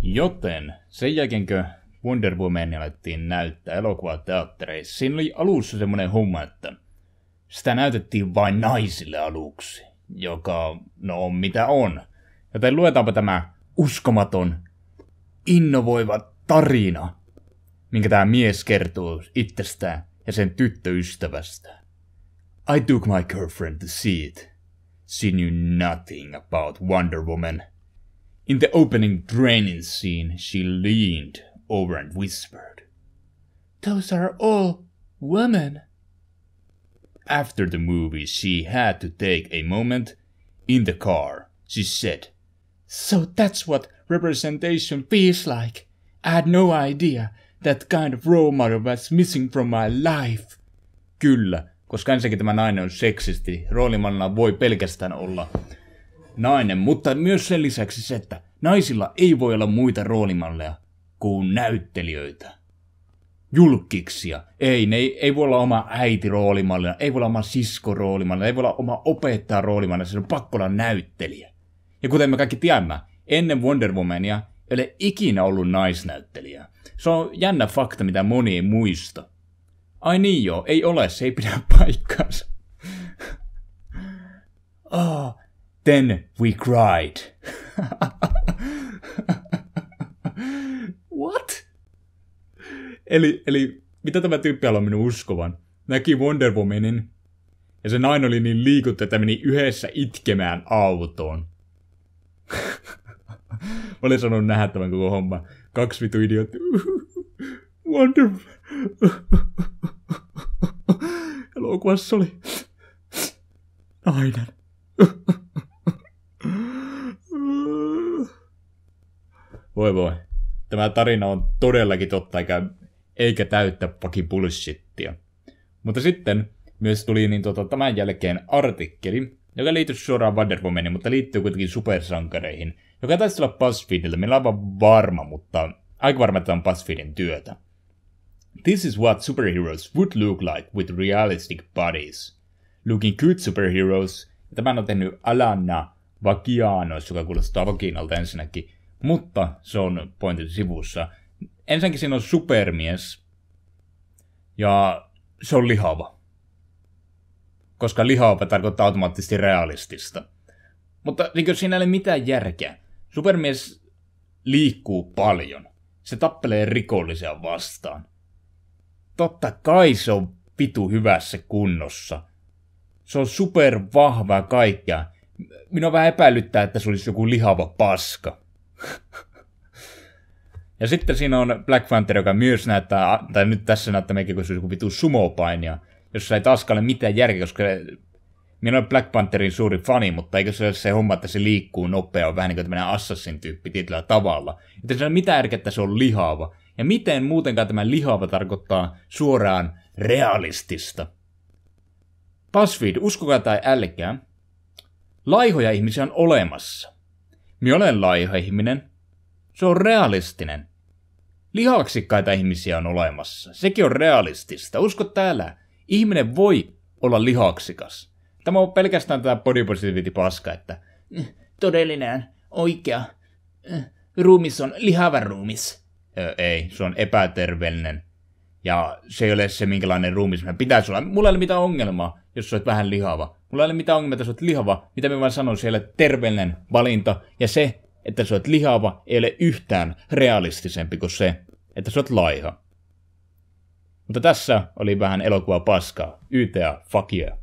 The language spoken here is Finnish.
Joten sen jälkeen, kun Wonder Woman alettiin näyttää elokuvateattereissa, siinä oli alussa semmoinen homma, että sitä näytettiin vain naisille aluksi, joka on mitä on. Joten luetaanpa tämä uskomaton, innovoiva tarina, minkä tämä mies kertoo itsestään ja sen tyttöystävästä. I took my girlfriend to see it. She knew nothing about Wonder Woman. In the opening training scene, she leaned over and whispered, "Those are all women." After the movie, she had to take a moment in the car. She said, "So that's what representation feels like. I had no idea that kind of role model was missing from my life." Kyllä, koska ensinnäkin tämä nainen on seksisti. Roolimallina voi pelkästään olla nainen, mutta myös sen lisäksi se, että naisilla ei voi olla muita roolimalleja kuin näyttelijöitä. Julkkiksia. Ei voi olla oma äiti roolimallina, ei voi olla oma sisko roolimallina, ei voi olla oma opettaja roolimallina, se on pakko olla näyttelijä. Ja kuten me kaikki tiedämme, ennen Wonder Womania ei ole ikinä ollut naisnäyttelijää. Se on jännä fakta, mitä moni ei muista. Ai niin joo, ei ole, se ei pidä paikkaansa. Then we cried. What? Eli mitä tämä tyyppi haluaa minun uskovan? Näki Wonder Womanin, ja se nainen oli niin liikuttu, että meni yhdessä itkemään autoon. Mä olin sanonut nähdä tämän koko homma. 2 vitu idiootti. Wonder elokuvassa oli nainen. Voi. Tämä tarina on todellakin totta, eikä täyttä fucking bullshittia. Mutta sitten myös tuli tämän jälkeen artikkeli, joka liittyy suoraan Wonder Womaniin, mutta liittyy kuitenkin supersankareihin, joka taisi olla BuzzFeediltä. Meillä on aivan varma, mutta aika varma, että on BuzzFeedin työtä. This is what superheroes would look like with realistic bodies. Looking good superheroes. Tämän on tehnyt Alana Vagianos, joka kuulostaa vaginalta ensinnäkin. Mutta se on pointin sivussa. Ensinnäkin siinä on supermies. Ja se on lihava. Koska lihava tarkoittaa automaattisesti realistista. Mutta niin siinä ei ole mitään järkeä. Supermies liikkuu paljon. Se tappelee rikollisia vastaan. Totta kai se on vitu hyvässä kunnossa. Se on super vahva ja kaikkea. Minua vähän epäilyttää, että se olisi joku lihava paska. Ja sitten siinä on Black Panther, joka myös näyttää, tai nyt tässä näyttää meikin, kun se on joku vitu sumopainija, jossa ei taaskaan ole mitään järkeä, koska minä olen Black Pantherin suuri fani, mutta eikö se ole se homma, että se liikkuu nopea, on vähän niin kuin tämmöinen assassin-tyyppi tietyllä tavalla. Joten se on mitään järkeä, että se on lihava. Ja miten muutenkaan tämä lihava tarkoittaa suoraan realistista? BuzzFeed, uskokaa tai älkää, laihoja ihmisiä on olemassa. Minä olen laiha ihminen. Se on realistinen. Lihaksikkaita ihmisiä on olemassa. Sekin on realistista. Usko täällä. Ihminen voi olla lihaksikas. Tämä on pelkästään tämä body positivity paska, että todellinen, oikea ruumis on lihava ruumis. Ei, se on epäterveellinen. Ja se ei ole se, minkälainen ruumis meidän pitäisi olla. Mulla ei ole mitään ongelmaa, jos sä olet vähän lihava. Mulla ei ole mitään ongelmaa, että sä olet lihava. Mitä mä vaan sanon, siellä terveellinen valinta. Ja se, että sä olet lihava, ei ole yhtään realistisempi kuin se, että sä olet laiha. Mutta tässä oli vähän elokuva paskaa. YTA, fuck yeah.